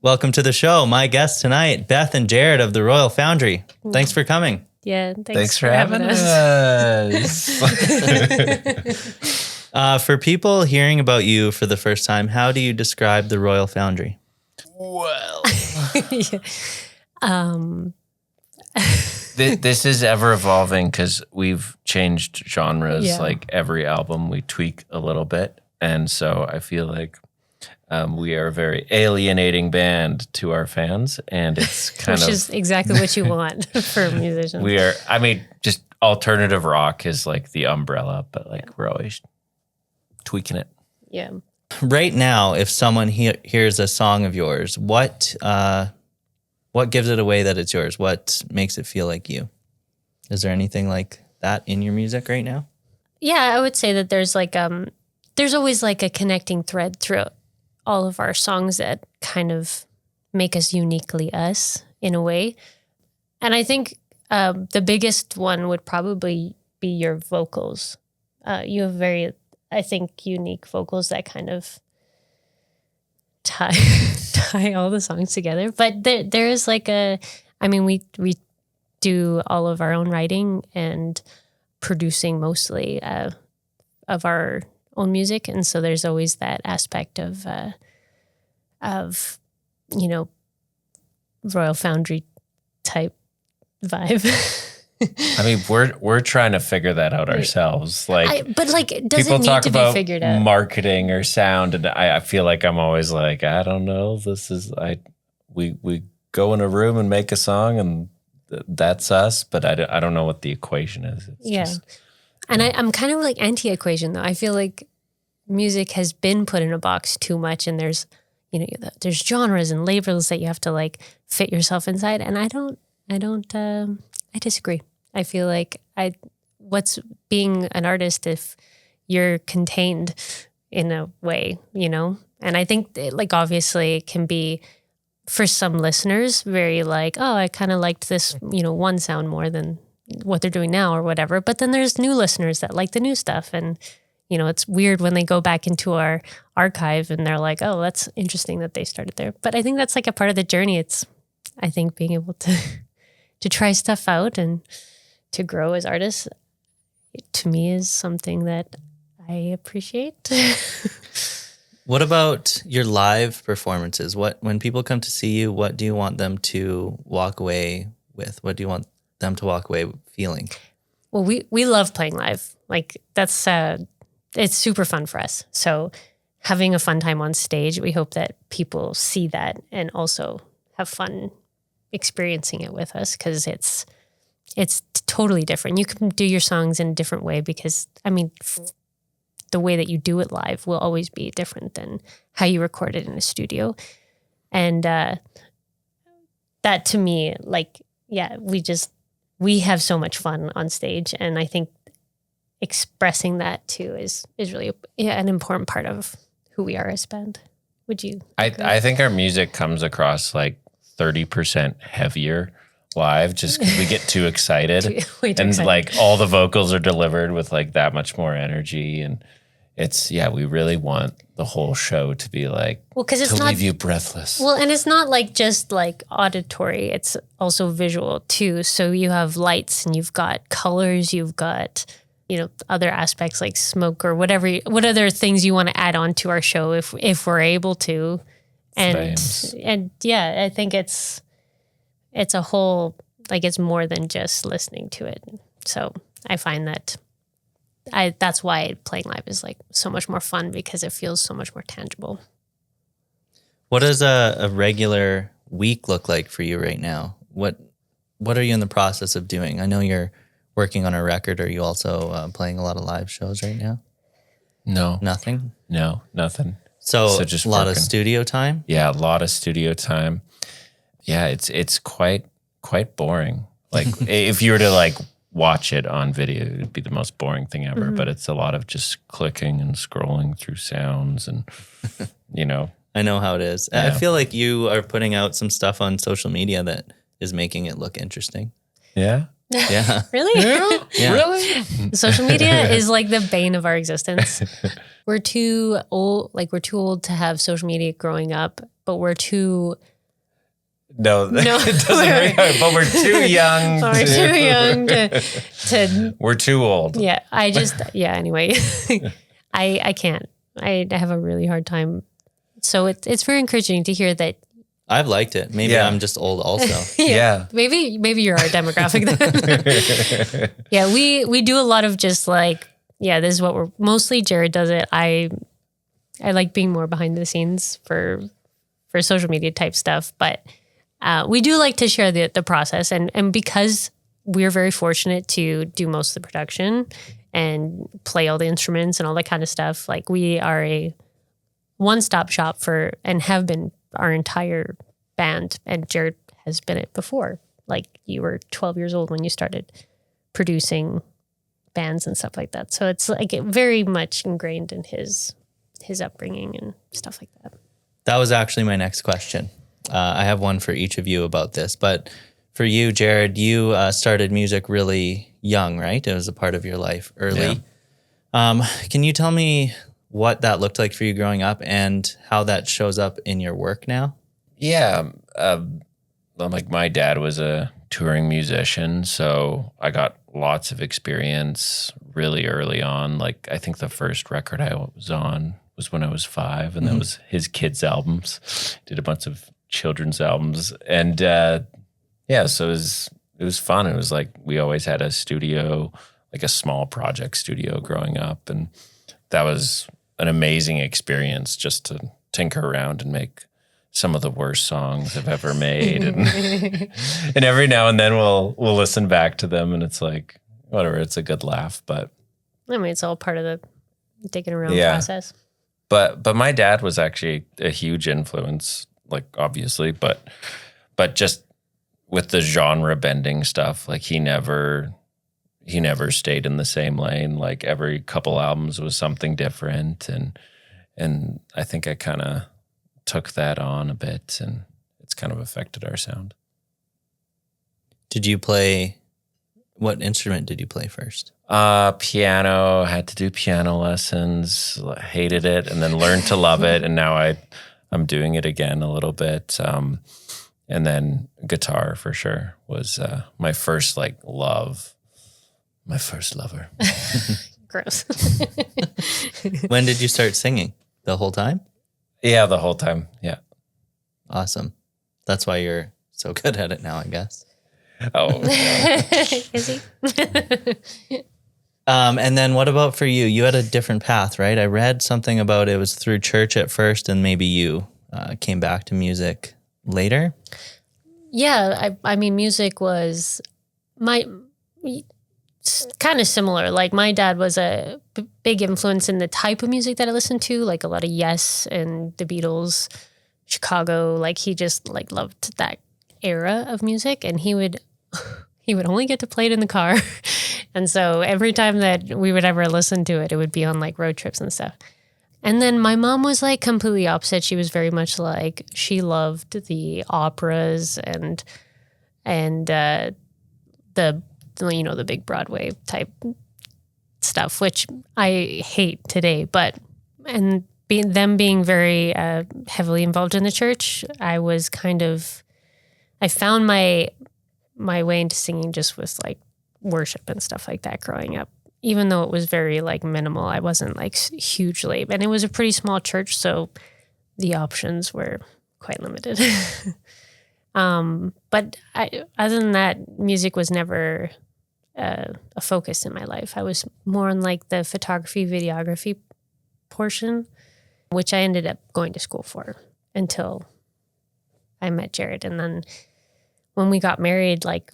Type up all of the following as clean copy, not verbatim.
Welcome to the show. My guests tonight, Beth and Jared of the Royal Foundry. Thanks for coming. Yeah, thanks for having us. For people hearing about you for the first time, how do you describe the Royal Foundry? Well, this is ever evolving because we've changed genres. Yeah. Like every album, we tweak a little bit, and so I feel like we are a very alienating band to our fans, and it's kind Which is exactly what you want for musicians. we are. I mean, just alternative rock is like the umbrella, but like we're always tweaking it. Yeah. Right now, if someone hears a song of yours, what gives it away that it's yours? What makes it feel like you? Is there anything like that in your music right now? Yeah, I would say that there's like there's always like a connecting thread through all of our songs that kind of make us uniquely us in a way. And I think the biggest one would probably be your vocals. You have very, I think, unique vocals that kind of tie all the songs together. But there is like we do all of our own writing and producing mostly of our own music, and so there's always that aspect of Royal Foundry type vibe. I mean, we're trying to figure that out ourselves. Like, but like, does people it need talk to about be figured out? Marketing or sound, and I feel like I'm always like, I don't know. We go in a room and make a song, and that's us. But I don't know what the equation is. It's And I'm kind of like anti-equation though. I feel like music has been put in a box too much, and there's there's genres and labels that you have to like fit yourself inside. And I disagree. I feel like what's being an artist if you're contained in a way, And I think like obviously it can be for some listeners very like, oh, I kind of liked this, one sound more than what they're doing now or whatever. But then there's new listeners that like the new stuff. And, it's weird when they go back into our archive and they're like, oh, that's interesting that they started there. But I think that's like a part of the journey. It's, I think, being able to try stuff out and to grow as artists, to me, is something that I appreciate. What about your live performances? When people come to see you, what do you want them to walk away with? What do you want them to walk away feeling? Well, we love playing live. Like that's it's super fun for us. So having a fun time on stage, we hope that people see that and also have fun experiencing it with us, because it's totally different. You can do your songs in a different way because, the way that you do it live will always be different than how you record it in a studio. And that to me, like, yeah, we have so much fun on stage. And I think expressing that too is really an important part of who we are as a band. Would you agree? I think our music comes across like 30% heavier live just because we get too excited. Way too and excited. Like all the vocals are delivered with like that much more energy, and we really want the whole show to be like, because it's to not leave you breathless. Well, and it's not like just like auditory, it's also visual too. So you have lights and you've got colors, you've got, other aspects like smoke or whatever, what other things you want to add on to our show if we're able to. And yeah, I think it's a whole, like it's more than just listening to it. So I find that that's why playing live is like so much more fun, because it feels so much more tangible. What does a regular week look like for you right now? What are you in the process of doing? I know you're working on a record. Are you also playing a lot of live shows right now? No. Nothing? No, nothing. So just a lot working. of studio time? Yeah, a lot of studio time. Yeah, it's quite boring. Like if you were to like watch it on video, it'd be the most boring thing ever. Mm-hmm. But it's a lot of just clicking and scrolling through sounds and, I know how it is. Yeah. I feel like you are putting out some stuff on social media that is making it look interesting. Yeah? Yeah. Really? Yeah. Really? Social media is like the bane of our existence. We're too old to have social media growing up, but we're too No, No. it doesn't ring out, but we're too young. We're too young to. We're too old. Yeah, anyway. I can't. I have a really hard time. So it's very encouraging to hear that. I've liked it. Maybe I'm just old also. Yeah. Maybe you're our demographic then. Yeah, we do a lot of just like, this is what we're mostly Jared does it. I like being more behind the scenes for social media type stuff, but we do like to share the process and because we're very fortunate to do most of the production and play all the instruments and all that kind of stuff. Like we are a one-stop shop for and have been our entire band, and Jared has been it before. Like you were 12 years old when you started producing bands and stuff like that. So it's like very much ingrained in his upbringing and stuff like that. That was actually my next question. I have one for each of you about this, but for you, Jared, you started music really young, right? It was a part of your life early. Yeah. Can you tell me what that looked like for you growing up and how that shows up in your work now? Yeah. Like my dad was a touring musician, so I got lots of experience really early on. Like I think the first record I was on was when I was 5, and that was his kids' albums. Did a bunch of children's albums, and so it was fun. It was like we always had a studio, like a small project studio growing up, and that was an amazing experience just to tinker around and make some of the worst songs I've ever made, and every now and then we'll listen back to them, and it's like whatever, it's a good laugh. But I mean, it's all part of the digging around process. But my dad was actually a huge influence, like obviously, but just with the genre bending stuff, like he never stayed in the same lane. Like every couple albums was something different, and I think I kind of took that on a bit, and it's kind of affected our sound. What instrument did you play first? Piano. Had to do piano lessons, hated it, and then learned to love it, and now I'm doing it again a little bit. And then guitar for sure was my first love. My first lover. Gross. When did you start singing? The whole time? Yeah, the whole time. Yeah. Awesome. That's why you're so good at it now, I guess. Oh. Yeah. Is he? And then what about for you? You had a different path, right? I read something about it was through church at first, and maybe you came back to music later. Yeah, I mean, music was kind of similar. Like my dad was a big influence in the type of music that I listened to, like a lot of Yes and the Beatles, Chicago. Like he just loved that era of music, and he would only get to play it in the car. And so every time that we would ever listen to it, it would be on like road trips and stuff. And then my mom was like completely opposite. She was very much like, she loved the operas and the the big Broadway type stuff, which I hate today. But being very heavily involved in the church, I found my way into singing just with like worship and stuff like that growing up. Even though it was very like minimal, I wasn't like hugely, and it was a pretty small church, so the options were quite limited. But other than that, music was never a focus in my life. I was more on like the photography, videography portion, which I ended up going to school for until I met Jared. And then when we got married, like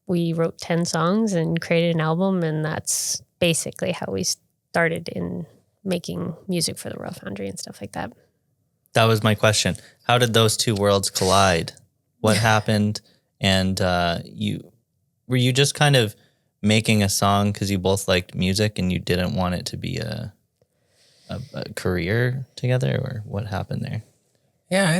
we wrote 10 songs and created an album, and that's basically how we started in making music for the Royal Foundry and stuff like that. That was my question. How did those two worlds collide? What happened? And were you just kind of making a song because you both liked music and you didn't want it to be a career together, or what happened there? Yeah,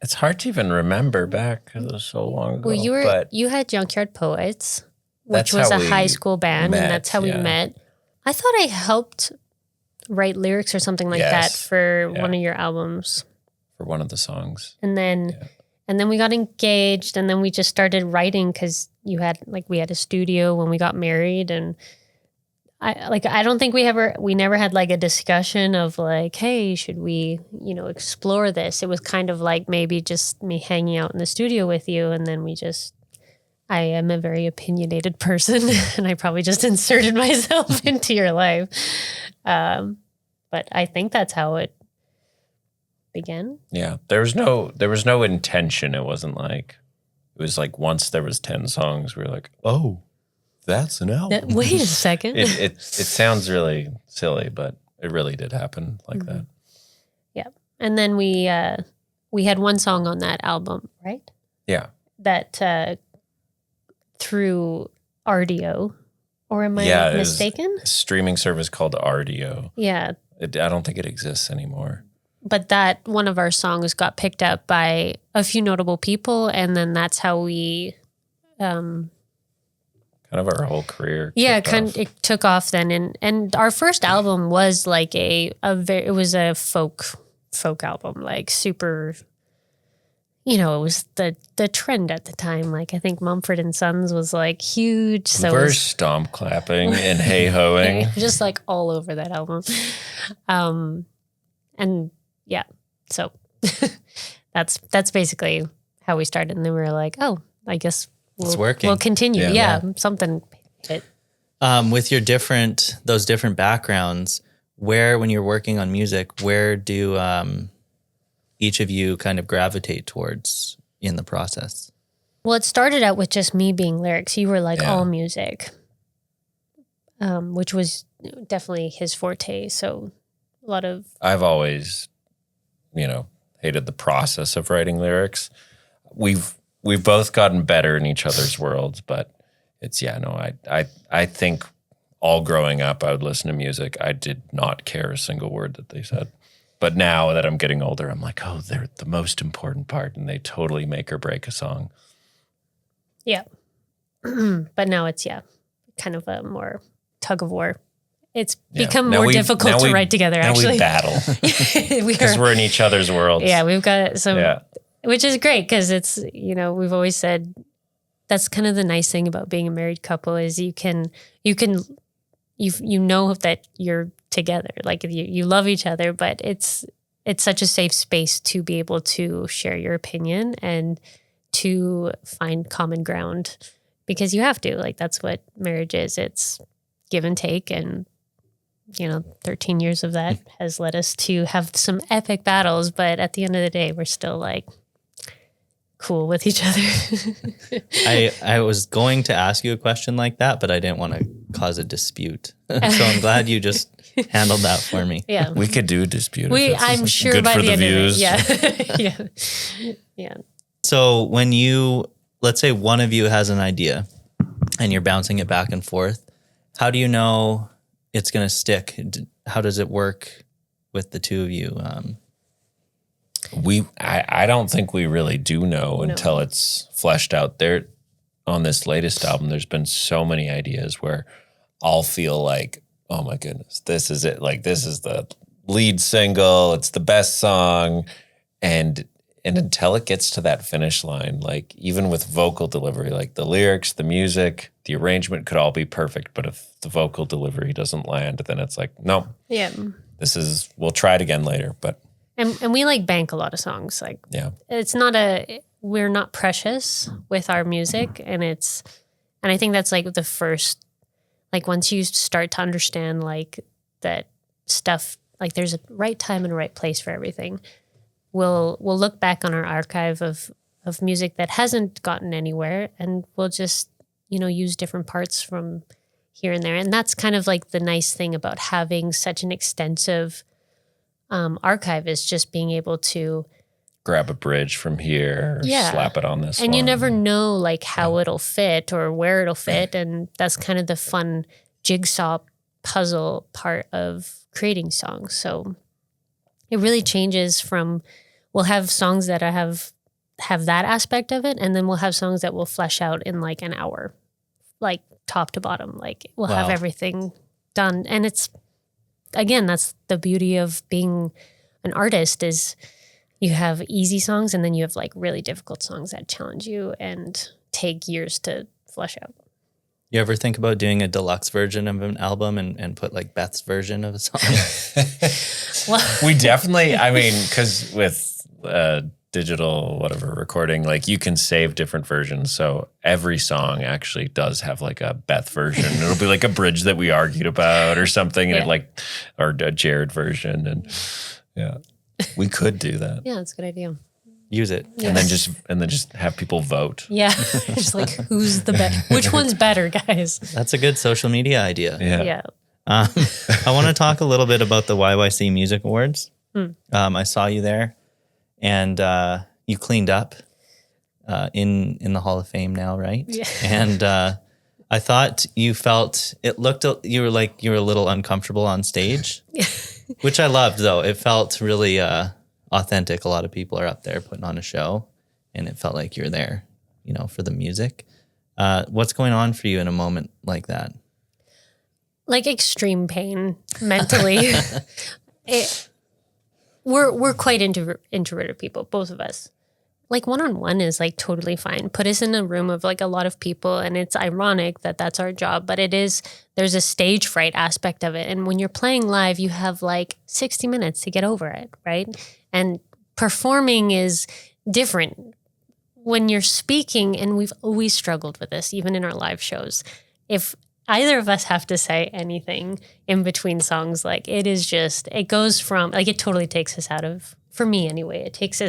it's hard to even remember back because it was so long ago. Well, you had Junkyard Poets, which was a high school band, and that's how we met. I thought I helped write lyrics or something like that for one of your albums. For one of the songs. And then And then we got engaged, and then we just started writing because we had a studio when we got married, and I don't think we never had like a discussion of like, hey, should we, explore this? It was kind of like maybe just me hanging out in the studio with you, and then I am a very opinionated person, and I probably just inserted myself into your life. But I think that's how it began. Yeah, there was no intention. It wasn't like, it was like once there was 10 songs, we were like, oh, that's an album. Wait a second. It sounds really silly, but it really did happen like that. Yeah, and then we had one song on that album, right? Yeah. That through RDO, or am I mistaken? A streaming service called RDO. Yeah. I don't think it exists anymore. But that one of our songs got picked up by a few notable people, and then that's how we kind of our whole career. It took off then, and our first album was like it was a folk album, like super. It was the trend at the time. Like I think Mumford and Sons was like huge. So we're stomp clapping and hey hoing, just like all over that album. And yeah, so that's basically how we started. And then we were like, oh, I guess it's working. We'll continue. Yeah. Something hit. With your those different backgrounds, when you're working on music, where do each of you kind of gravitate towards in the process? Well, it started out with just me being lyrics. You were like all music, which was definitely his forte. So a lot of... I've always, hated the process of writing lyrics. We've both gotten better in each other's worlds, but it's, I think all growing up, I would listen to music. I did not care a single word that they said. But now that I'm getting older, I'm like, oh, they're the most important part, and they totally make or break a song. Yeah. But now it's, kind of a more tug of war. It's become more difficult to write together, actually. Now we battle. Because we're in each other's worlds. Yeah, we've got some, which is great because it's, we've always said that's kind of the nice thing about being a married couple is you know that you're together, like you love each other, but it's such a safe space to be able to share your opinion and to find common ground, because you have to, like, that's what marriage is. It's give and take, and 13 years of that has led us to have some epic battles, but at the end of the day, we're still like cool with each other. I was going to ask you a question like that, but I didn't want to cause a dispute. So I'm glad you just handled that for me. Yeah. We could do a dispute. I'm sure good by the end views. Of it. Yeah. Yeah. So when let's say one of you has an idea and you're bouncing it back and forth, how do you know it's going to stick? How does it work with the two of you? I don't think we really do know until it's fleshed out. There, on this latest album, there's been so many ideas where I'll feel like, oh my goodness, this is it. Like, this is the lead single. It's the best song. And until it gets to that finish line, like even with vocal delivery, like the lyrics, the music, the arrangement could all be perfect. But if the vocal delivery doesn't land, then it's like, no, we'll try it again later. But And we like bank a lot of songs. Like, it's we're not precious with our music. And I think that's like the first, like once you start to understand like that stuff, like there's a right time and a right place for everything. We'll look back on our archive of music that hasn't gotten anywhere, and we'll just, use different parts from here and there. And that's kind of like the nice thing about having such an extensive archive, is just being able to grab a bridge from here, slap it on this and one. you never know like how it'll fit or where it'll fit. And that's kind of the fun jigsaw puzzle part of creating songs. So it really changes from, we'll have songs that have that aspect of it, and then we'll have songs that will flesh out in like an hour, like top to bottom. Like we'll have everything done. And it's, again, that's the beauty of being an artist, is you have easy songs, and then you have like really difficult songs that challenge you and take years to flesh out. You ever think about doing a deluxe version of an album and put like Beth's version of a song? We definitely, I mean, because with digital whatever recording, like you can save different versions. So every song actually does have like a Beth version. It'll be like a bridge that we argued about or something, and or a Jared version, and yeah, we could do that. Yeah, that's a good idea. Use it. Yeah. And then just have people vote. Yeah, just like who's the best? Which one's better, guys? That's a good social media idea. Yeah. I want to talk a little bit about the YYC Music Awards. I saw you there, and you cleaned up in the Hall of Fame now, right? Yeah. And I thought you were a little uncomfortable on stage, which I loved though. It felt really authentic. A lot of people are up there putting on a show, and it felt like you're there, for the music. What's going on for you in a moment like that? Like extreme pain mentally. We're quite introverted people, both of us. Like one-on-one is like totally fine. Put us in a room of like a lot of people, and it's ironic that that's our job, but there's a stage fright aspect of it. And when you're playing live, you have like 60 minutes to get over it, right? And performing is different. When you're speaking, and we've always struggled with this, even in our live shows, if either of us have to say anything in between songs, like it goes from, like it totally takes us out of, for me anyway, it takes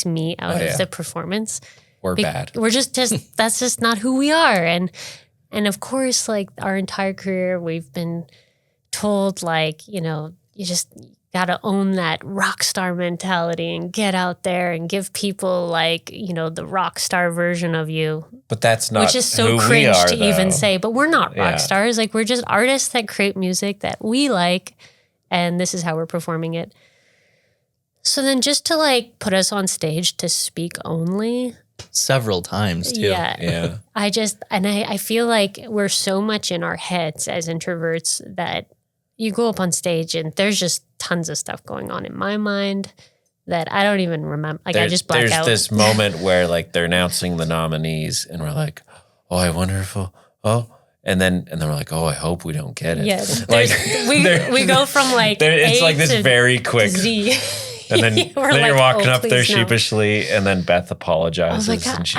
me out of the performance. We're bad. We're just that's just not who we are. And of course, like our entire career, we've been told like, you just got to own that rock star mentality and get out there and give people like, the rock star version of you. But that's not which is so who cringe we are, to even say, but we're not rock Yeah. stars. Like we're just artists that create music that we like, and this is how we're performing it. So then just to like put us on stage to speak only. Several times too. Yeah. I feel like we're so much in our heads as introverts that you go up on stage and there's just tons of stuff going on in my mind that I don't even remember. Like I just black There's out. this moment where like they're announcing the nominees, and we're like, oh, I wonder if and then we're like, oh, I hope we don't get it. Yeah, like we go from like it's A like this to very quick Z. And then, We're you're like, walking oh, up there please no. sheepishly, and then Beth apologizes. Oh my God,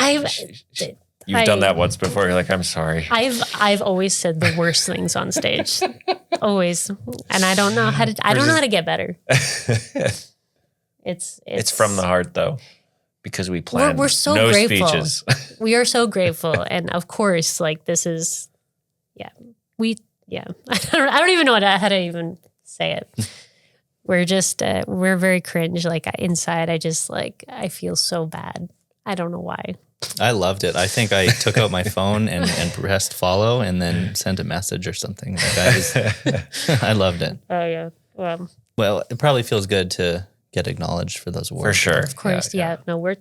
and you've done that once before. You're like, I'm sorry. I've always said the worst things on stage, always, and I don't know how to get better. It's from the heart though, because we plan. We're so no grateful. speeches. We are so grateful, and of course, like this is, I don't even know how to even say it. We're just we're very cringe. Like inside, I feel so bad. I don't know why. I loved it. I think I took out my phone and pressed follow and then sent a message or something. Like I loved it. Oh yeah. Well, it probably feels good to get acknowledged for those awards. For sure. Of course, yeah. No, we're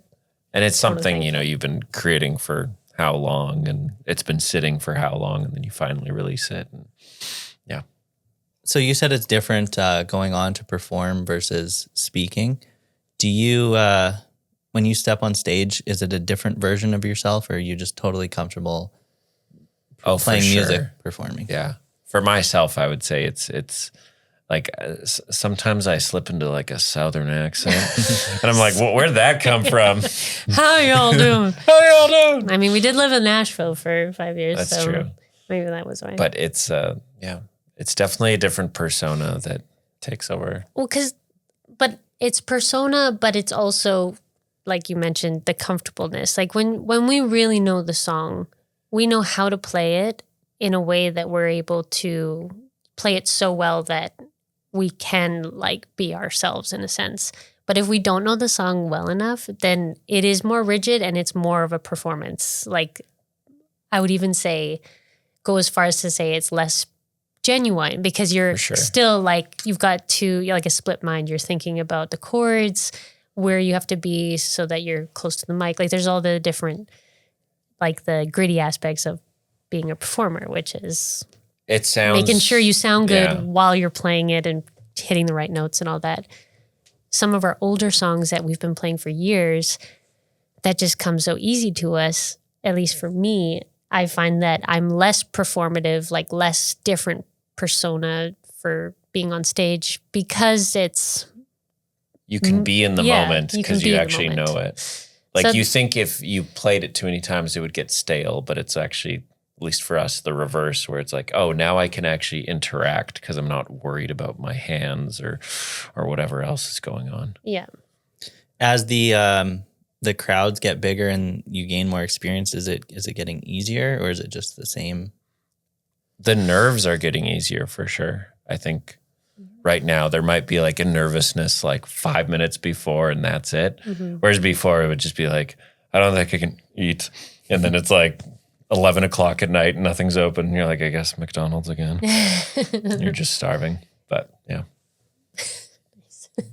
And it's something, totally you've been creating for how long, and it's been sitting for how long, and then you finally release it. And yeah. So you said it's different going on to perform versus speaking. Do you, when you step on stage, is it a different version of yourself, or are you just totally comfortable playing music, performing? Yeah. For myself, I would say it's like sometimes I slip into like a Southern accent, and I'm like, well, where'd that come from? How y'all doing? How y'all doing? I mean, we did live in Nashville for 5 years. That's so true. Maybe that was why. But it's it's definitely a different persona that takes over. Well, but it's persona, but it's also, like you mentioned, the comfortableness. Like when we really know the song, we know how to play it in a way that we're able to play it so well that we can like be ourselves in a sense. But if we don't know the song well enough, then it is more rigid and it's more of a performance. Like I would even go as far as to say it's less genuine, because you're still like, you're like a split mind. You're thinking about the chords, where you have to be so that you're close to the mic. Like there's all the different, like the gritty aspects of being a performer, which is It sounds making sure you sound good while you're playing it and hitting the right notes and all that. some of our older songs that we've been playing for years, that just come so easy to us, at least for me, I find that I'm less performative, like less different persona for being on stage because you can be in the moment because you actually moment. know it. Like so, you think if you played it too many times, it would get stale, but it's actually, at least for us, the reverse, where it's like, oh, now I can actually interact because I'm not worried about my hands or whatever else is going on. Yeah. As the crowds get bigger and you gain more experience, is it getting easier or is it just the same? The nerves are getting easier for sure. I think right now there might be like a nervousness like 5 minutes before and that's it. Mm-hmm. Whereas before it would just be like, I don't think I can eat. And then it's like 11 o'clock at night and nothing's open. And you're like, I guess McDonald's again. You're just starving. But yeah.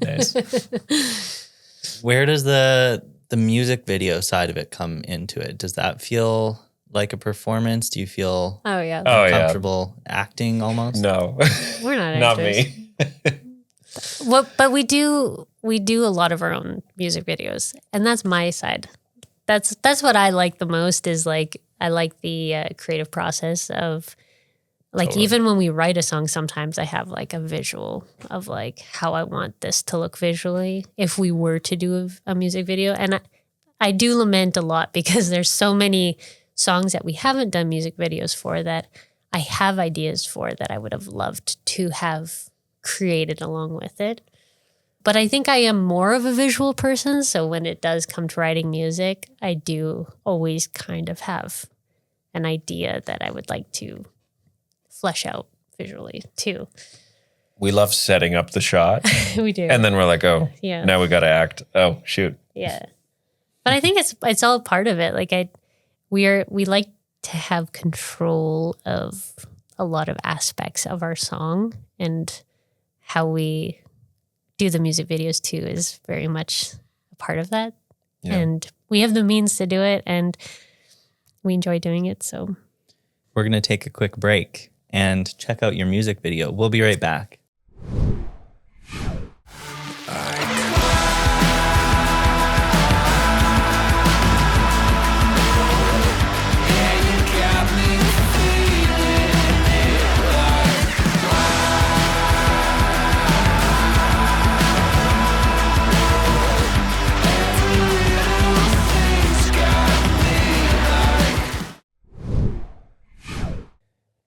Nice. Where does the music video side of it come into it? Does that feel like a performance? Do you feel comfortable acting almost? No. We're not Not actors. me. But we do a lot of our own music videos, and that's my side. That's what I like the most is like I like the creative process of like totally. Even when we write a song, sometimes I have like a visual of like how I want this to look visually if we were to do a music video. And I do lament a lot because there's so many songs that we haven't done music videos for that I have ideas for that I would have loved to have created along with it. But I think I am more of a visual person. So when it does come to writing music, I do always kind of have an idea that I would like to flesh out visually too. We love setting up the shot. We do. And then we're like, oh, now we got to act. Oh, shoot. Yeah. But I think it's all part of it. Like we like to have control of a lot of aspects of our song, and how we do the music videos too is very much a part of that. Yeah. And we have the means to do it and we enjoy doing it. So we're going to take a quick break and check out your music video. We'll be right back.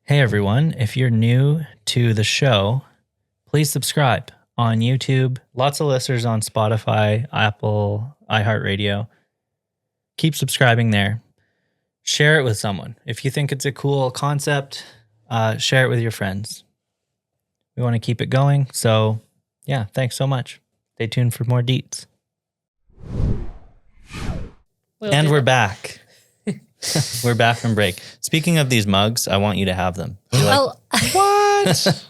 Hey everyone, if you're new to the show, please subscribe on YouTube. Lots of listeners on Spotify, Apple, iHeartRadio. Keep subscribing there. Share it with someone. If you think it's a cool concept, share it with your friends. We want to keep it going. So yeah, thanks so much. Stay tuned for more Deets. And we're back. We're back from break. Speaking of these mugs, I want you to have them. What?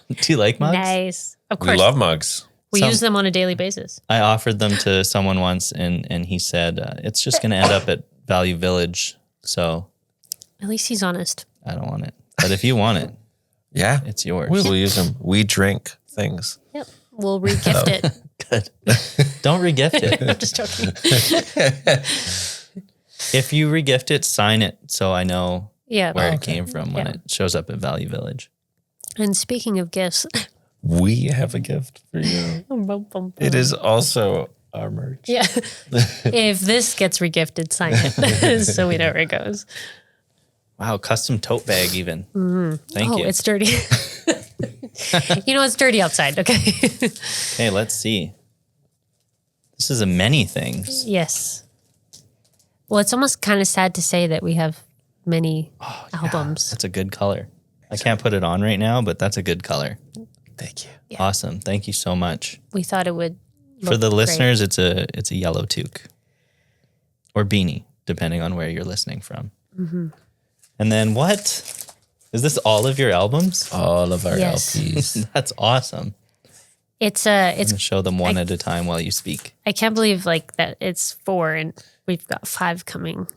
Do you like mugs? Nice. Of course. We love mugs. We use them on a daily basis. I offered them to someone once, and he said, it's just going to end up at Value Village. So at least he's honest. I don't want it. But if you want it, yeah, it's yours. We'll use them. We drink things. Yep. We'll re-gift it. Good. Don't re-gift it. I'm just joking. If you regift it, sign it so I know where it came from when it shows up at Value Village. And speaking of gifts, we have a gift for you. It is also our merch. Yeah. If this gets regifted, sign it so we know where it goes. Wow, custom tote bag even. Mm-hmm. Thank you. Oh, it's dirty. It's dirty outside. Okay. Hey, let's see. This is a many things. Yes. Well, it's almost kind of sad to say that we have many albums. Yeah, that's a good color. I can't put it on right now, but that's a good color. Thank you. Yeah. Awesome. Thank you so much. We thought it would look For the great. listeners, it's a yellow toque or beanie, depending on where you're listening from. Mm-hmm. And then what? Is this all of your albums? All of our LPs. That's awesome. It's I'm gonna show them one at a time while you speak. I can't believe that it's 4 and we've got 5 coming.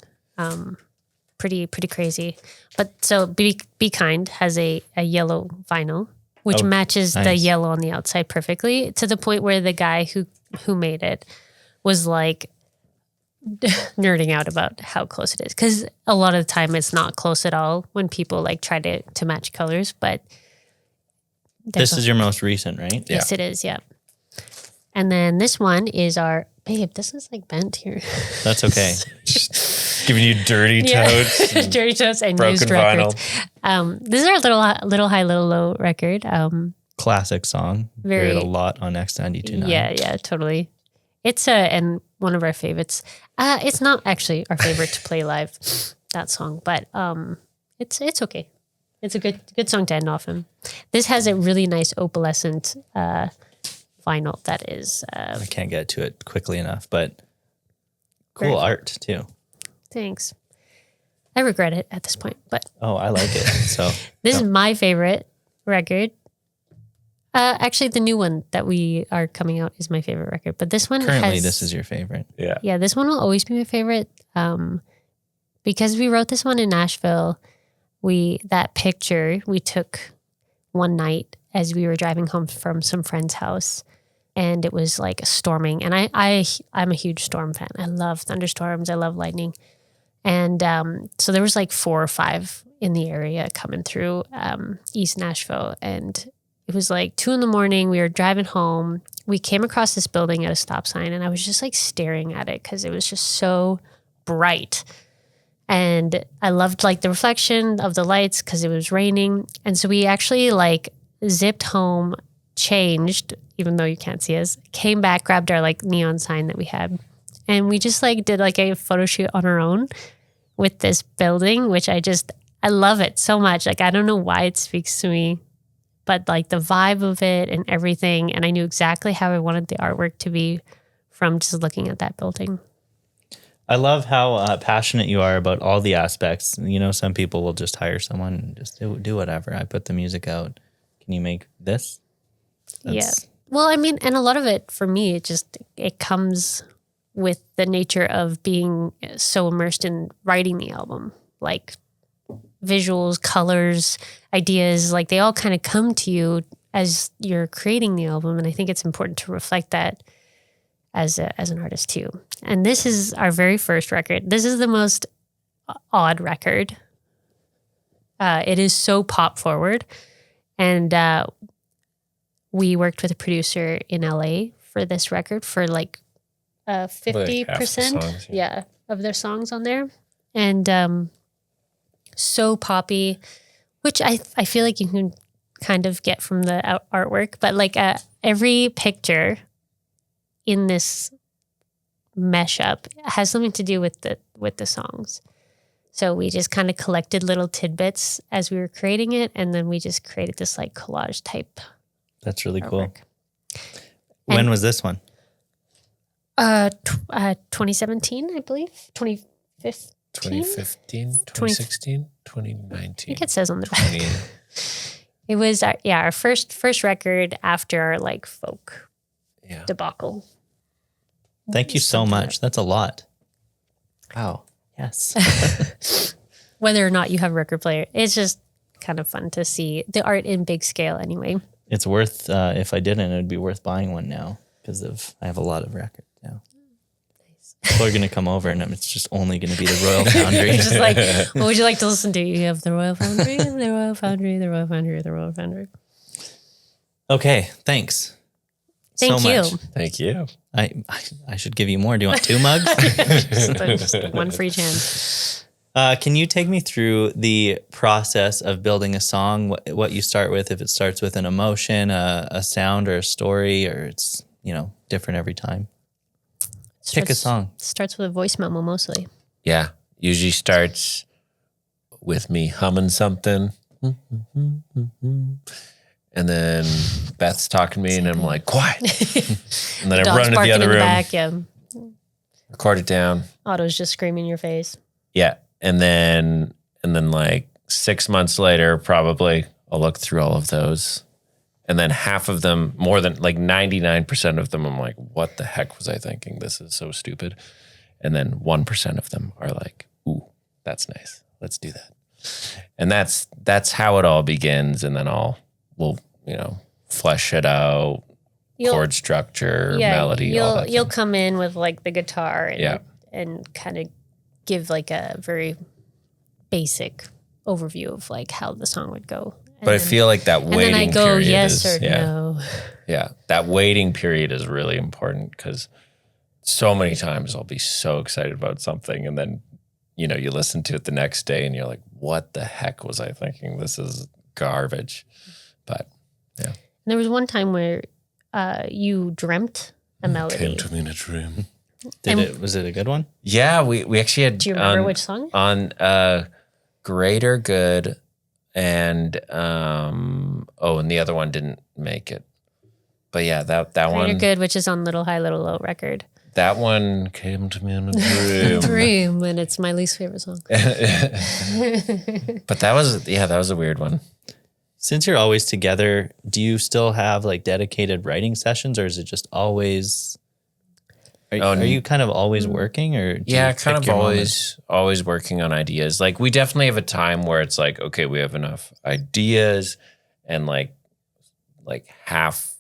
Pretty crazy. But so Be Kind has a yellow vinyl, which matches the yellow on the outside perfectly, to the point where the guy who who made it, was like nerding out about how close it is. Because a lot of the time it's not close at all when people like try to match colors. But this is your most recent, right? Yes, it is. Yeah. And then this one is our babe. This is like bent here. That's okay. Giving you dirty totes. Dirty totes and broken used vinyl. records. This is our little high, little low record. Classic song. Hear it a lot on X92.9. Yeah, totally. It's and one of our favorites. It's not actually our favorite to play live, that song, but it's okay. It's a good song to end off in. This has a really nice opalescent vinyl that is. I can't get to it quickly enough, but cool art too. Thanks. I regret it at this point, but I like it. So this is my favorite record. Actually, the new one that we are coming out is my favorite record, but this one currently this is your favorite. Yeah, this one will always be my favorite because we wrote this one in Nashville. That picture we took one night as we were driving home from some friend's house, and it was like storming. And I'm a huge storm fan. I love thunderstorms. I love lightning. And so there was like 4 or 5 in the area coming through East Nashville, and it was like 2 a.m. We were driving home. We came across this building at a stop sign, and I was just like staring at it because it was just so bright. And I loved like the reflection of the lights because it was raining. And so we actually like zipped home, changed, even though you can't see us, came back, grabbed our like neon sign that we had. And we just like did like a photo shoot on our own with this building, which I love it so much. Like, I don't know why it speaks to me, but like the vibe of it and everything. And I knew exactly how I wanted the artwork to be from just looking at that building. I love how passionate you are about all the aspects. You know, some people will just hire someone and just do whatever. I put the music out. Can you make this? Yeah. Well, I mean, and a lot of it for me, it comes with the nature of being so immersed in writing the album. Like visuals, colors, ideas, like they all kind of come to you as you're creating the album. And I think it's important to reflect that as an artist too. And this is our very first record. This is the most odd record. It is so pop forward. And we worked with a producer in LA for this record for like 50%, songs, of their songs on there. And so poppy, which I feel like you can kind of get from the artwork, but like every picture in this mashup has something to do with the songs. So we just kind of collected little tidbits as we were creating it, and then we just created this like collage type. That's really artwork. cool. When was this one? 2017, I believe. 2015. 2015, 2016, 2019. I think it says on the back. It was our first record after our like folk debacle. Thank you so much. That's a lot. Wow. Yes. Whether or not you have a record player, it's just kind of fun to see the art in big scale anyway. It's worth, if I didn't, it would be worth buying one now because I have a lot of records now. Nice. People are going to come over and it's just only going to be the Royal Foundry. Just like, what would you like to listen to? You have the Royal Foundry, the Royal Foundry, the Royal Foundry, the Royal Foundry. Okay, thanks. Thank you. Thank you. I should give you more. Do you want 2 mugs? just one for each hand. Can you take me through the process of building a song? What you start with, if it starts with an emotion, a sound, or a story, or it's different every time? Pick a song. Starts with a voice memo mostly. Yeah. Usually starts with me humming something. And then Beth's talking to me and I'm like, quiet. And then I run into the other room. Back, Record it down. Otto's just screaming in your face. Yeah. And then like 6 months later, probably I'll look through all of those. And then half of them, more than like 99% of them, I'm like, what the heck was I thinking? This is so stupid. And then 1% of them are like, ooh, that's nice. Let's do that. And that's how it all begins. And then we'll flesh it out chord structure, melody, all that. You'll come in with like the guitar and, and kind of give like a very basic overview of like how the song would go. But I feel like that waiting period and then I go yes or no. Yeah, that waiting period is really important because so many times I'll be so excited about something and then, you listen to it the next day and you're like, what the heck was I thinking? This is garbage. But yeah. And there was one time where you dreamt a melody. Came to me in a dream. Was it a good one? Yeah, we actually had. Do you remember which song? On Greater Good, and and the other one didn't make it. But yeah, that one. Greater Good, which is on Little High, Little Low record. That one came to me in a dream. Dream, and it's my least favorite song. But that was a weird one. Since you're always together, do you still have like dedicated writing sessions, or is it just always? Are you kind of always working, or kind of always working on ideas? Like we definitely have a time where it's like, okay, we have enough ideas and like half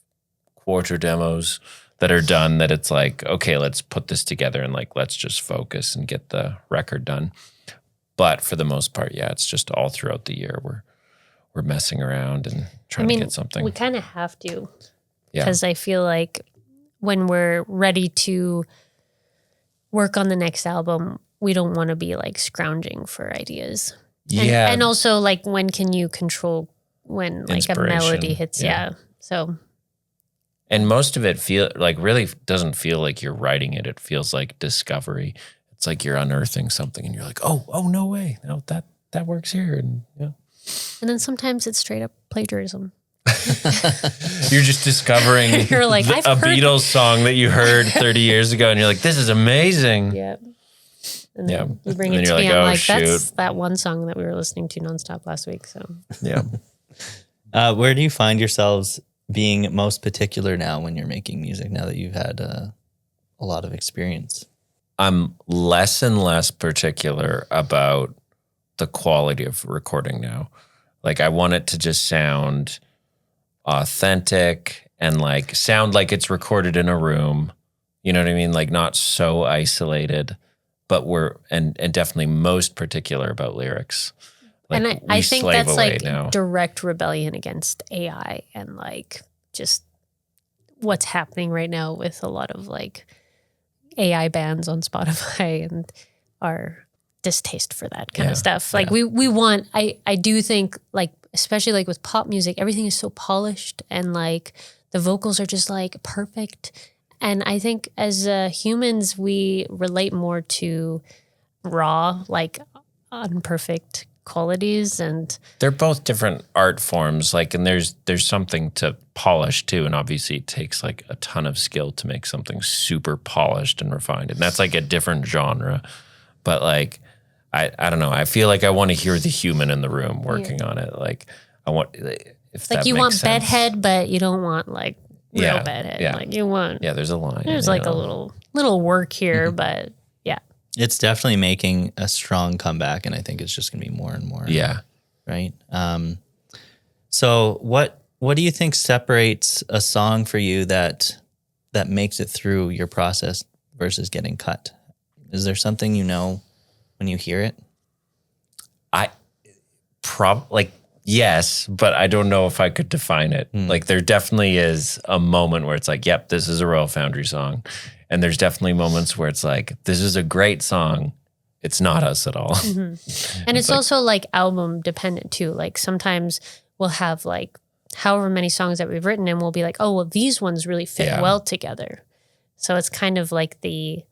quarter demos that are done that it's like, okay, let's put this together and like let's just focus and get the record done. But for the most part, it's just all throughout the year we're messing around and trying to get something. We kind of have to, because I feel like when we're ready to work on the next album, we don't want to be like scrounging for ideas. And also like, when can you control when like a melody hits? Yeah. So. And most of it really doesn't feel like you're writing it. It feels like discovery. It's like you're unearthing something and you're like, oh, no way. No, that works here. And And then sometimes it's straight up plagiarism. You're just discovering you're like, a Beatles song that you heard 30 years ago, and you're like, this is amazing. Yeah. And then you bring it to me, I'm like, that's that one song that we were listening to nonstop last week. So yeah. Where do you find yourselves being most particular now when you're making music, now that you've had a lot of experience? I'm less and less particular about the quality of recording now. Like I want it to just sound authentic and like sound like it's recorded in a room. You know what I mean? Like not so isolated, but we're and definitely most particular about lyrics. Like, and I think that's like direct rebellion against AI and like just what's happening right now with a lot of like AI bands on Spotify and our distaste for that kind of stuff. Like we want, I do think like, especially like with pop music, everything is so polished and like the vocals are just like perfect. And I think as humans, we relate more to raw, like unperfect qualities, and they're both different art forms. Like, and there's something to polish too. And obviously it takes like a ton of skill to make something super polished and refined. And that's like a different genre. But like, I don't know. I feel like I want to hear the human in the room working on it. Like I want, if like you makes want sense. bedhead, but you don't want like real bedhead. Yeah. Like you want, there's a line. There's like a little work here, but yeah. It's definitely making a strong comeback, and I think it's just going to be more and more. Yeah. Right. So what do you think separates a song for you that makes it through your process versus getting cut? Is there something when you hear it? Yes, but I don't know if I could define it. Like there definitely is a moment where it's like, yep, this is a Royal Foundry song. And there's definitely moments where it's like, this is a great song. It's not us at all. Mm-hmm. And it's also like album dependent too. Like sometimes we'll have like however many songs that we've written and we'll be like, oh, well, these ones really fit well together. So it's kind of like the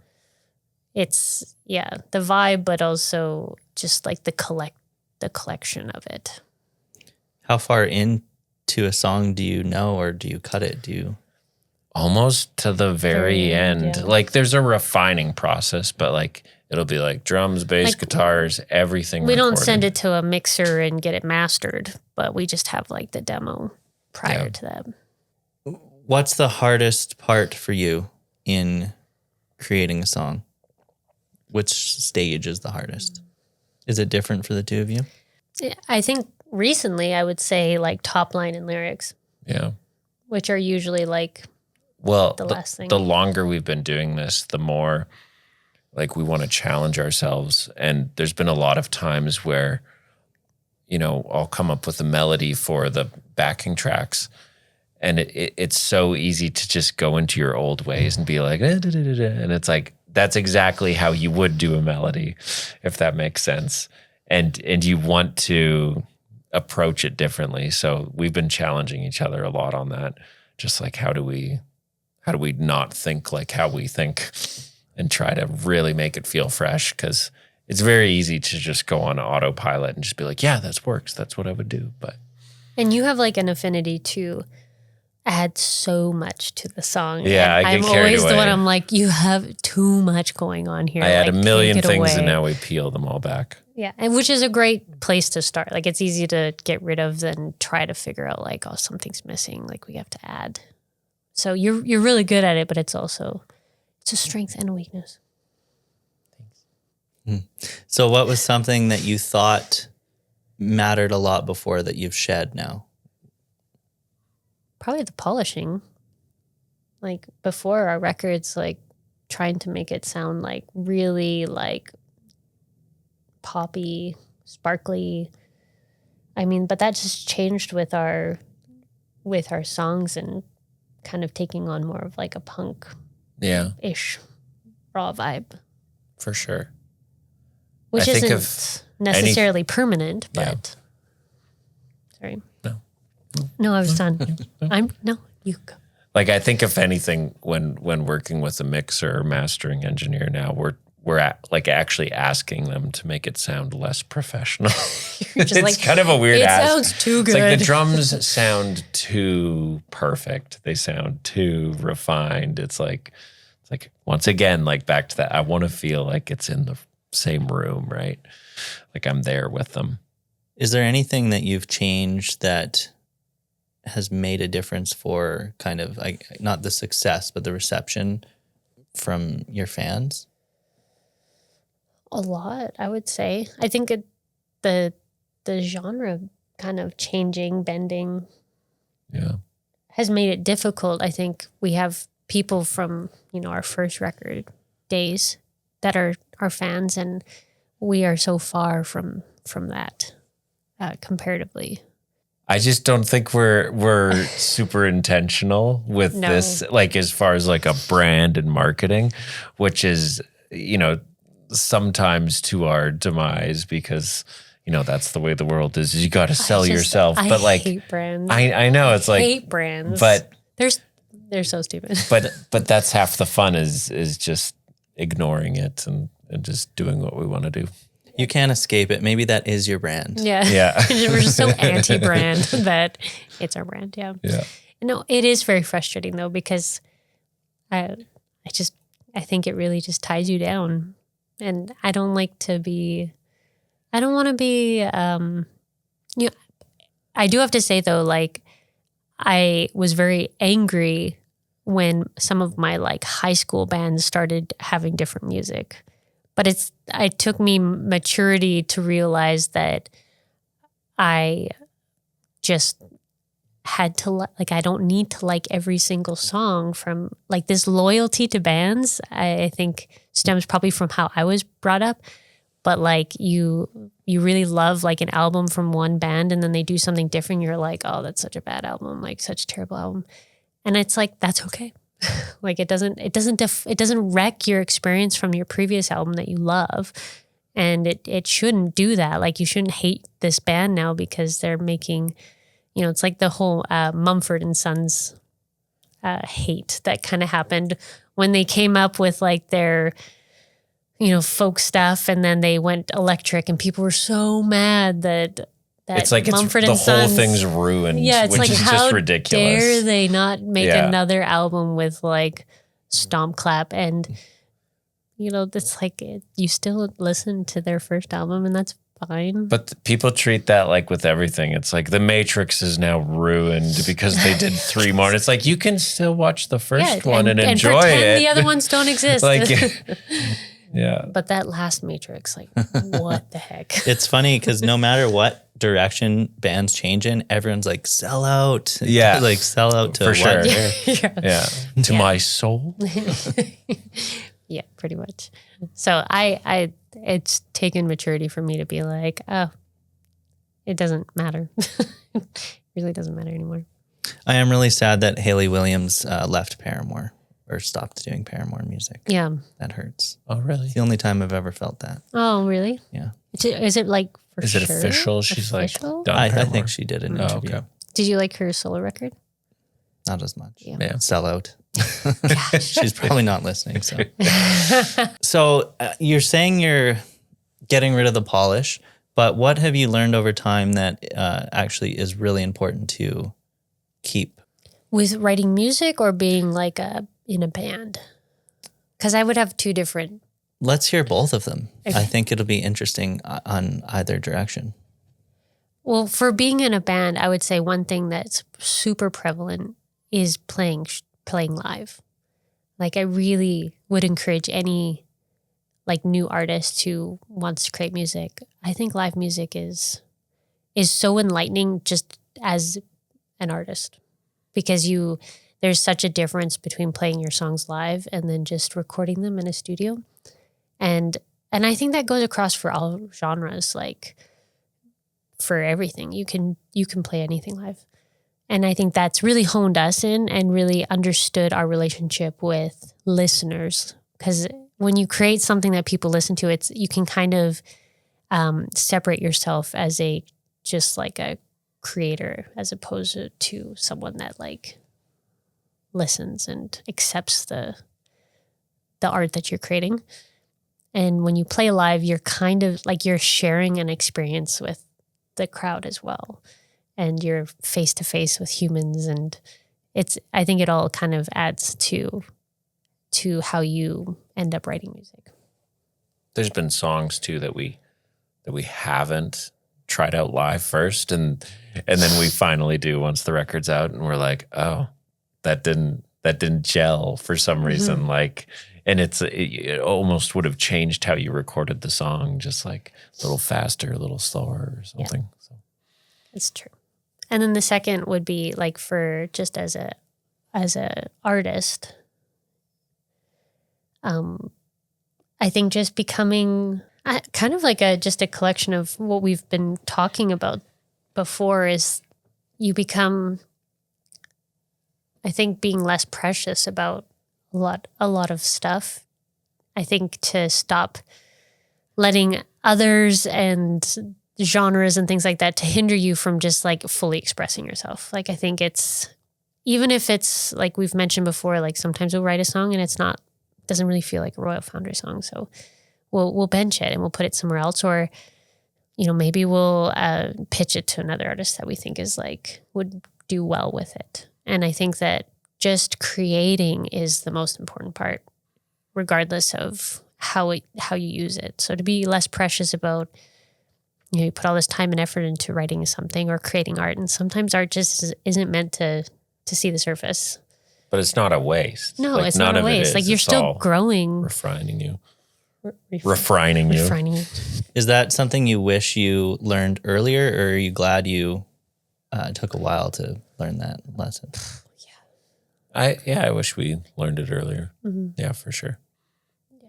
vibe, but also just like the collection of it. How far into a song do you know, or do you cut it? Almost to the very end. Yeah. Like there's a refining process, but like it'll be like drums, bass, guitars, everything. We don't send it to a mixer and get it mastered, but we just have like the demo prior to that. What's the hardest part for you in creating a song? Which stage is the hardest? Is it different for the two of you? I think recently I would say like top line and lyrics. Yeah. Which are usually like Well, the last thing. the longer we've been doing this, the more like we want to challenge ourselves. And there's been a lot of times where, you know, I'll come up with a melody for the backing tracks, and it's so easy to just go into your old ways and be like, and it's like, that's exactly how you would do a melody, if that makes sense. And you want to approach it differently. So we've been challenging each other a lot on that. Just like, how do we not think like how we think and try to really make it feel fresh? Because it's very easy to just go on autopilot and just be like, yeah, that works. That's what I would do. And you have like an affinity to add so much to the song. Yeah, and I get I'm carried always away. the one I'm like, you have too much going on here. I had like, a million take it things away. and now we peel them all back. Yeah, and which is a great place to start. Like it's easy to get rid of than try to figure out like, oh, something's missing. Like we have to add. So you're really good at it, but it's a strength and a weakness. So what was something that you thought mattered a lot before that you've shed now? Probably the polishing. Like before our records, like trying to make it sound like really like poppy, sparkly. I mean, but that just changed with our songs and kind of taking on more of like a punk-ish raw vibe. For sure. Which I think isn't of necessarily permanent, but sorry. No, I was done. You go. Like I think if anything, when working with a mixer or mastering engineer now, we're actually asking them to make it sound less professional. Just it's like, kind of a weird it ask. sounds too It's good. like the drums sound too perfect. They sound too refined. It's like once again, like back to that, I want to feel like it's in the same room, right? Like I'm there with them. Is there anything that you've changed that has made a difference for kind of like not the success, but the reception from your fans? A lot, I would say. I think the genre kind of changing, bending, has made it difficult. I think we have people from, our first record days that are our fans, and we are so far from that comparatively. I just don't think we're super intentional with this, like as far as like a brand and marketing, which is, sometimes to our demise because, that's the way the world is you got to sell yourself. But like, hate brands. I know it's like, hate brands, but they're so stupid. But that's half the fun is just ignoring it and just doing what we want to do. You can't escape it. Maybe that is your brand. Yeah. We're just so anti-brand that it's our brand. Yeah. Yeah. No, it is very frustrating though, because I think it really just ties you down. And I don't want to be, I do have to say though, like I was very angry when some of my like high school bands started having different music. But it took me maturity to realize that I just had to like, I don't need to like every single song from like this loyalty to bands. I think stems probably from how I was brought up, but like you really love like an album from one band and then they do something different. You're like, oh, that's such a bad album, like such a terrible album. And it's like, that's okay. Like it doesn't wreck your experience from your previous album that you love. And it shouldn't do that. Like you shouldn't hate this band now because they're making, it's like the whole Mumford and Sons hate that kind of happened when they came up with like their, folk stuff and then they went electric and people were so mad that it's like Mumford the and whole Sons, thing's ruined, it's which like, is how just ridiculous. Dare they not make another album with like Stomp Clap and it's like you still listen to their first album and that's fine. But people treat that like with everything. It's like The Matrix is now ruined because they did 3 more. And it's like you can still watch the first one and enjoy and pretend it. The other ones don't exist. Like, yeah. But that last Matrix, like, what the heck? It's funny because no matter what direction bands change in, everyone's like, sell out. Yeah. Like sell out to For sure. what? Yeah. To my soul. Yeah, pretty much. So I it's taken maturity for me to be like, oh, it doesn't matter. It really doesn't matter anymore. I am really sad that Hayley Williams left Paramore or stopped doing Paramore music. Yeah. That hurts. Oh, really? It's the only time I've ever felt that. Oh, really? Yeah. Is it like for Is it sure? official? She's Official? like done I Paramore? think she did an interview. okay. Did you like her solo record? Not as much. Yeah. Sell out. She's probably not listening. So you're saying you're getting rid of the polish, but what have you learned over time that actually is really important to keep? With writing music or being like in a band? Because I would have two different. Let's hear both of them. Okay. I think it'll be interesting on either direction. Well, for being in a band, I would say one thing that's super prevalent is playing live. Like I really would encourage any like new artist who wants to create music. I think live music is so enlightening just as an artist, because there's such a difference between playing your songs live and then just recording them in a studio. And I think that goes across for all genres, like for everything. You can play anything live. And I think that's really honed us in and really understood our relationship with listeners. Because when you create something that people listen to, you can kind of separate yourself as just like a creator as opposed to someone that like listens and accepts the art that you're creating. And when you play live, you're kind of like you're sharing an experience with the crowd as well. And you're face to face with humans, and I think it all kind of adds to how you end up writing music. There's been songs too that we haven't tried out live first, and then we finally do once the record's out, and we're like, oh, that didn't gel for some reason, like. And it almost would have changed how you recorded the song, just like a little faster, a little slower or something. Yeah. So. It's true. And then the second would be like for just as a artist, I think just becoming kind of like just a collection of what we've been talking about before is you become, I think, being less precious about a lot of stuff. I think to stop letting others and genres and things like that to hinder you from just like fully expressing yourself. Like I think even if it's like we've mentioned before, like sometimes we'll write a song and doesn't really feel like a Royal Foundry song. So we'll bench it and we'll put it somewhere else, or, maybe we'll pitch it to another artist that we think is like, would do well with it. And I think that just creating is the most important part, regardless of how you use it. So to be less precious about, you put all this time and effort into writing something or creating art, and sometimes art just isn't meant to see the surface. But it's not a waste. No, it's not a waste. Like you're still growing. Refining you. Refining you. Is that something you wish you learned earlier, or are you glad you took a while to learn that lesson? I wish we learned it earlier. Mm-hmm. Yeah, for sure. Yeah.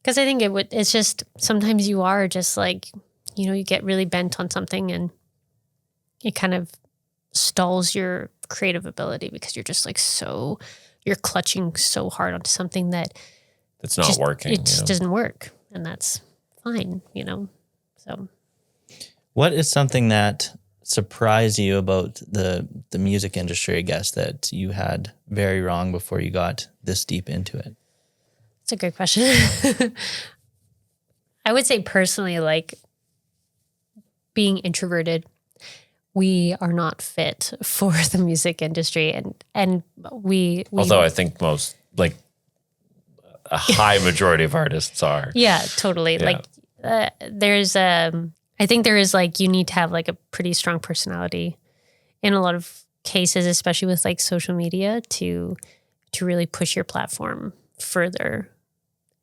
Because I think it's just, sometimes you are just like, you get really bent on something and it kind of stalls your creative ability because you're just like you're clutching so hard onto something that's not working. It just doesn't work, and that's fine, So, what is something that surprised you about the music industry, I guess, that you had very wrong before you got this deep into it? That's a great question. I would say personally, like being introverted, we are not fit for the music industry, and we although I think most, like a high majority of artists are. Yeah, totally. Yeah. Like there's I think there is like, you need to have like a pretty strong personality in a lot of cases, especially with like social media to really push your platform further.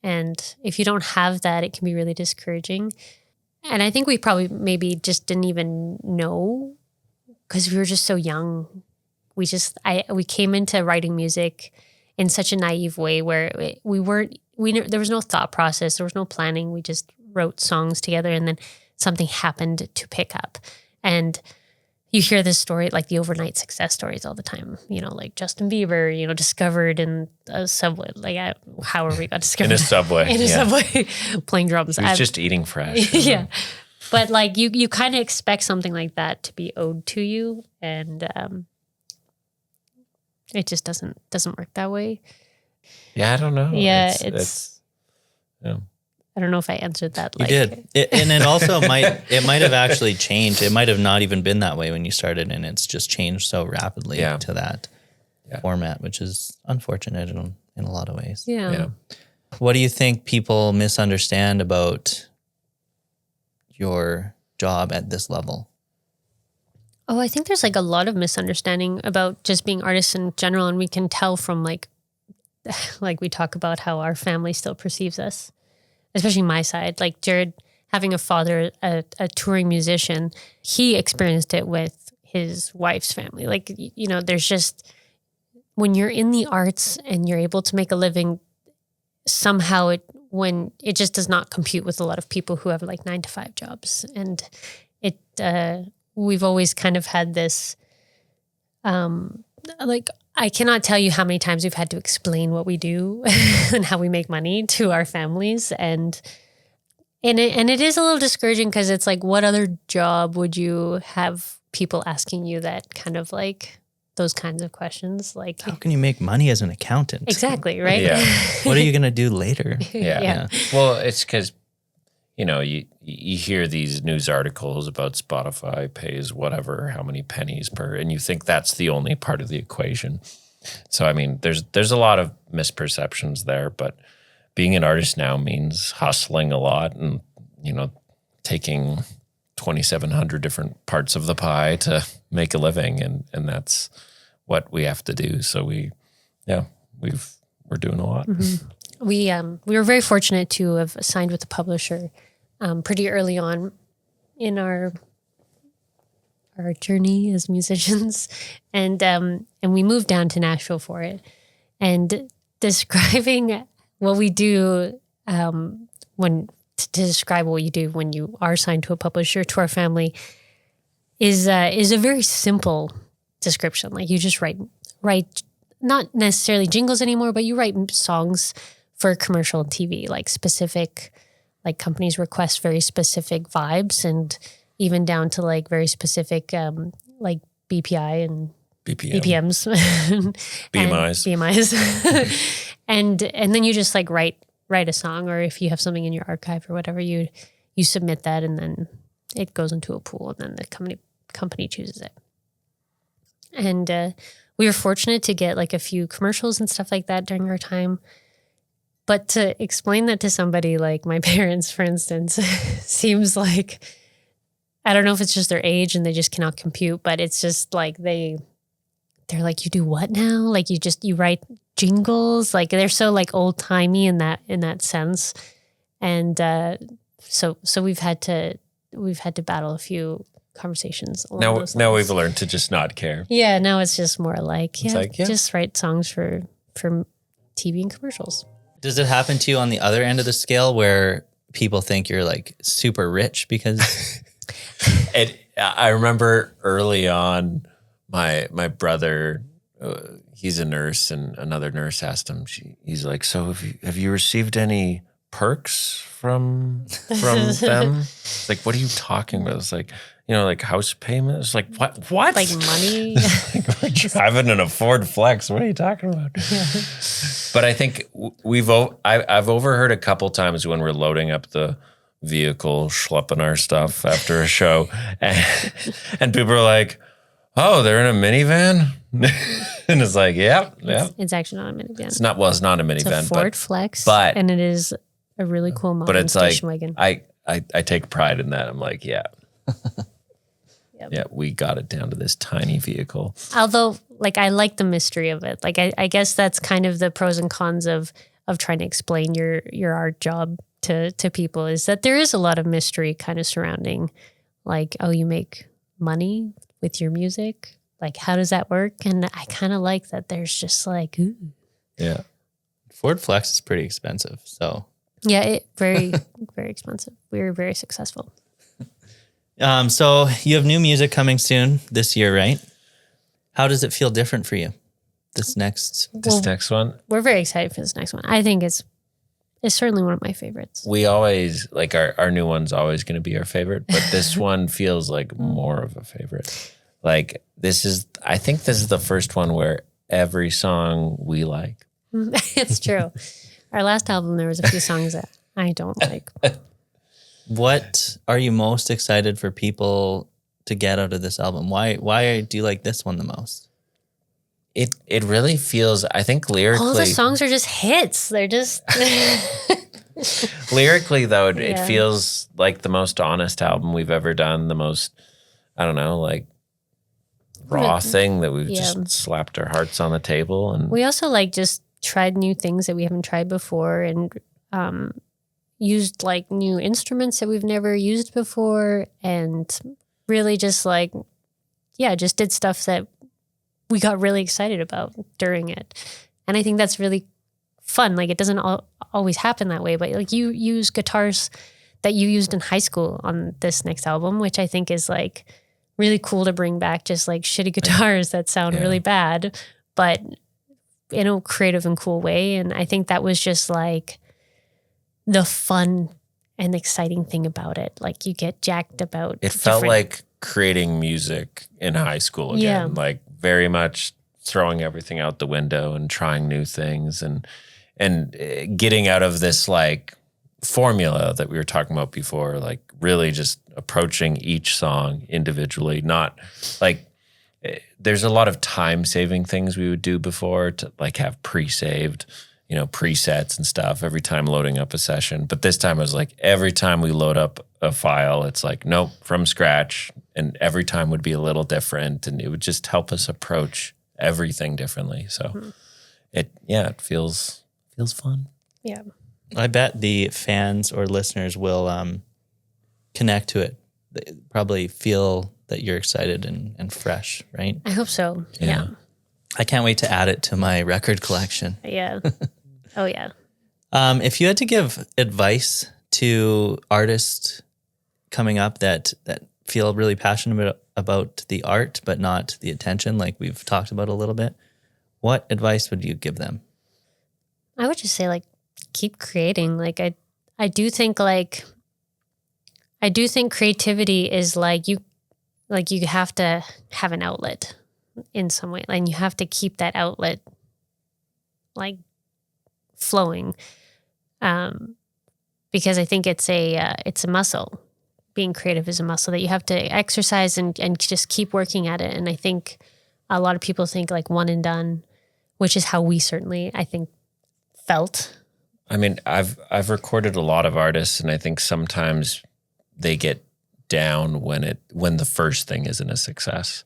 And if you don't have that, it can be really discouraging. And I think we probably maybe just didn't even know because we were just so young. We came into writing music in such a naive way where there was no thought process. There was no planning. We just wrote songs together and then something happened to pick up. And you hear this story, like the overnight success stories all the time, like Justin Bieber, discovered in a subway, however we got discovered. In a subway. In a subway, playing drums. He was just eating fresh. Yeah. But like you kind of expect something like that to be owed to you. And it just doesn't work that way. Yeah, I don't know. Yeah, it's I don't know if I answered that. You did. And it also might have actually changed. It might have not even been that way when you started, and it's just changed so rapidly to that format, which is unfortunate in a lot of ways. Yeah. What do you think people misunderstand about your job at this level? Oh, I think there's like a lot of misunderstanding about just being artists in general, and we can tell from like we talk about how our family still perceives us. Especially my side, like Jared having a father, a touring musician, he experienced it with his wife's family. Like, there's just, when you're in the arts and you're able to make a living, somehow it just does not compute with a lot of people who have like 9-to-5 jobs. And we've always kind of had this, I cannot tell you how many times we've had to explain what we do and how we make money to our families. And it is a little discouraging because it's like, what other job would you have people asking you that kind of like those kinds of questions? Like, how can you make money as an accountant? Exactly, right? Yeah. What are you going to do later? Yeah. Well, it's because, you hear these news articles about Spotify pays whatever, how many pennies per, and you think that's the only part of the equation. So, I mean, there's a lot of misperceptions there, but being an artist now means hustling a lot and, taking 2,700 different parts of the pie to make a living. And that's what we have to do. So we're doing a lot. Mm-hmm. We were very fortunate to have signed with a publisher pretty early on in our journey as musicians, and we moved down to Nashville for it. And describing what we do, to describe what you do when you are signed to a publisher to our family, is a very simple description. Like you just write not necessarily jingles anymore, but you write songs for commercial and TV, like specific. Like companies request very specific vibes and even down to like very specific like BPI and BPMs. BMIs. and then you just like write a song, or if you have something in your archive or whatever, you submit that and then it goes into a pool and then the company chooses it. And we were fortunate to get like a few commercials and stuff like that during our time. But to explain that to somebody like my parents, for instance, seems like, I don't know if it's just their age and they just cannot compute, but it's just like they're like, you do what now? Like you write jingles? Like they're so like old timey in that sense. And so we've had to battle a few conversations along those lines. Now we've learned to just not care. Yeah, now it's just more like, just write songs for TV and commercials. Does it happen to you on the other end of the scale where people think you're like super rich because? I remember early on, my brother, he's a nurse, and another nurse asked him. He's like, "So have you received any perks from them?" It's like, what are you talking about? It's like, like house payments. Like what? Like money? Like we're driving an Ford Flex. What are you talking about? Yeah. But I think I've overheard a couple times when we're loading up the vehicle, schlepping our stuff after a show, and people are like, "Oh, they're in a minivan," and it's like, "Yeah." It's actually not a minivan. It's not a minivan. It's a Ford Flex, but and it is a really cool modern but it's station like, wagon. I take pride in that. I'm like, yeah. Yep. Yeah, we got it down to this tiny vehicle. Although, like, I like the mystery of it. Like, I guess that's kind of the pros and cons of trying to explain your art job to people is that there is a lot of mystery kind of surrounding, like, oh, you make money with your music? Like, how does that work? And I kind of like that there's just like, ooh. Yeah. Ford Flex is pretty expensive. So Yeah, very, very expensive. We were very successful. So you have new music coming soon this year, right? How does it feel different for you? This next one? We're very excited for this next one. I think it's certainly one of my favorites. We always, like our new one's always going to be our favorite, but this one feels like more of a favorite. Like I think this is the first one where every song we like. It's true. Our last album, there was a few songs that I don't like. What are you most excited for people to get out of this album? Why do you like this one the most? It really feels, I think lyrically. All the songs are just hits. They're just. Lyrically, though, it feels like the most honest album we've ever done. The most, I don't know, like raw thing that we've just slapped our hearts on the table. And we also like just tried new things that we haven't tried before, and used like new instruments that we've never used before, and really just like, just did stuff that we got really excited about during it. And I think that's really fun. Like, it doesn't always happen that way, but like you use guitars that you used in high school on this next album, which I think is like really cool to bring back, just like shitty guitars that sound really bad, but in a creative and cool way. And I think that was just like the fun and exciting thing about it. Like, you get jacked about it. Felt like creating music in high school again, like very much throwing everything out the window and trying new things and getting out of this like formula that we were talking about before, like really just approaching each song individually. Not like, there's a lot of time saving things we would do before to like have pre-saved, presets and stuff every time loading up a session. But this time it was like, every time we load up a file, it's like, nope, from scratch. And every time would be a little different, and it would just help us approach everything differently. So it feels fun. Yeah. I bet the fans or listeners will connect to it. They probably feel that you're excited and fresh, right? I hope so. Yeah. I can't wait to add it to my record collection. Yeah. Oh, yeah. If you had to give advice to artists coming up that feel really passionate about the art, but not the attention, like we've talked about a little bit, what advice would you give them? I would just say, like, keep creating. Like, I do think creativity is like you have to have an outlet in some way, and you have to keep that outlet like flowing, because I think it's a muscle. Being creative is a muscle that you have to exercise and just keep working at it. And I think a lot of people think like one and done, which is how we certainly, I think, felt. I mean, I've recorded a lot of artists, and I think sometimes they get down when the first thing isn't a success.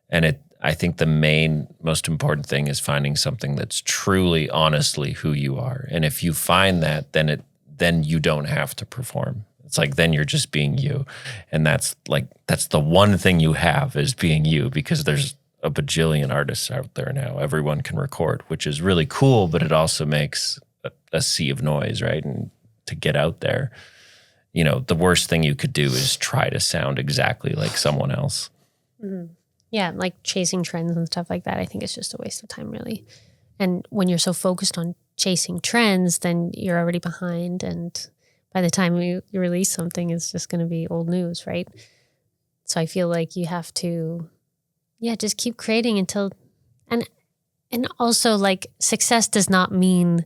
And I think the most important thing is finding something that's truly, honestly who you are. And if you find that, then you don't have to perform. It's like, then you're just being you. And that's the one thing you have, is being you, because there's a bajillion artists out there now. Everyone can record, which is really cool, but it also makes a sea of noise, right? And to get out there, the worst thing you could do is try to sound exactly like someone else. Mm-hmm. Yeah, like chasing trends and stuff like that, I think it's just a waste of time, really. And when you're so focused on chasing trends, then you're already behind, and by the time you release something, it's just going to be old news, right? So I feel like you have to, just keep creating until, and also like success does not mean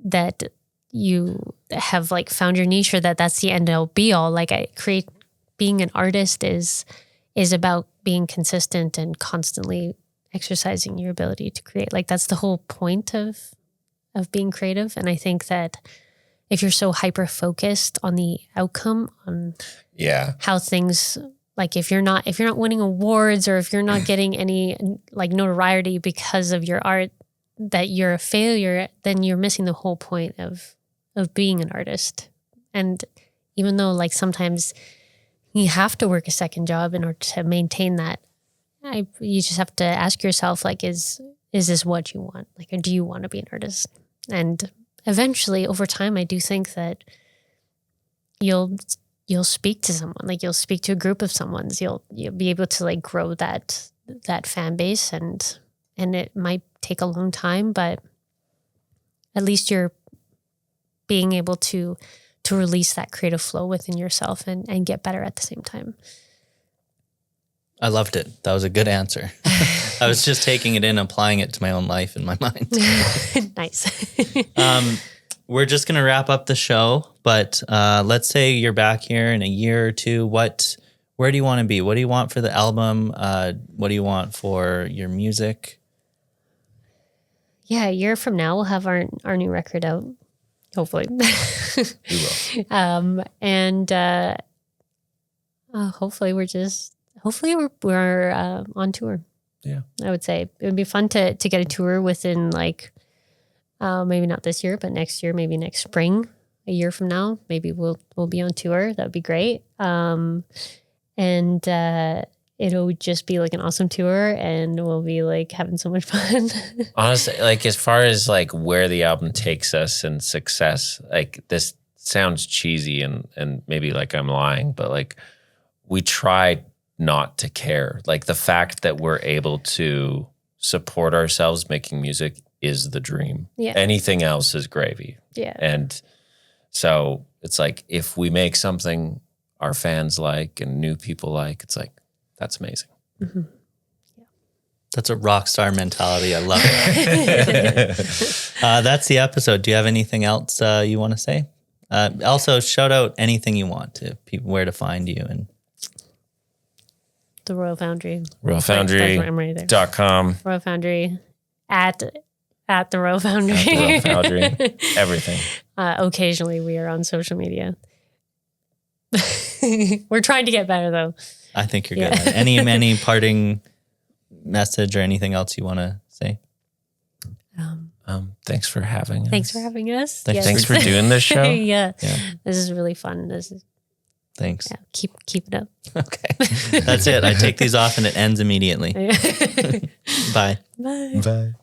that you have like found your niche or that's the end all be all. Like being an artist is about being consistent and constantly exercising your ability to create. Like, that's the whole point of being creative. And I think that if you're so hyper focused on the outcome, on how things, like if you're not winning awards, or if you're not getting any like notoriety because of your art, that you're a failure, then you're missing the whole point of being an artist. And even though like sometimes you have to work a second job in order to maintain that, you just have to ask yourself, like, is this what you want? Like, or do you want to be an artist? And eventually over time, I do think that you'll speak to someone, like you'll speak to a group of someone's, you'll be able to like grow that fan base, and it might take a long time, but at least you're being able to release that creative flow within yourself and get better at the same time. I loved it. That was a good answer. I was just taking it in, applying it to my own life in my mind. Nice. We're just going to wrap up the show, but let's say you're back here in a year or two. Where do you want to be? What do you want for the album? What do you want for your music? Yeah, a year from now, we'll have our new record out, hopefully. You will. Hopefully we're on tour. Yeah. I would say it would be fun to get a tour within like, maybe not this year, but next year, maybe next spring, a year from now, maybe we'll be on tour. That would be great. It'll just be like an awesome tour, and we'll be like having so much fun. Honestly, like as far as like where the album takes us and success, like this sounds cheesy and maybe like I'm lying, but like we try not to care. Like the fact that we're able to support ourselves making music is the dream. Yeah. Anything else is gravy. Yeah. And so it's like if we make something our fans like and new people like, it's like, that's amazing. Mm-hmm. That's a rock star mentality. I love it. That's the episode. Do you have anything else you want to say? Also, shout out anything you want to people, where to find you. And The Royal Foundry. RoyalFoundry.com. Royal Foundry at the Royal Foundry. At the Royal Foundry. Everything. Occasionally we are on social media. We're trying to get better though. I think you're good. Any parting message or anything else you want to say? Thanks for having us. Thanks for having us. Thanks for doing this show. Yeah. This is really fun. Thanks. Yeah, keep it up. Okay. That's it. I take these off and it ends immediately. Bye. Bye. Bye.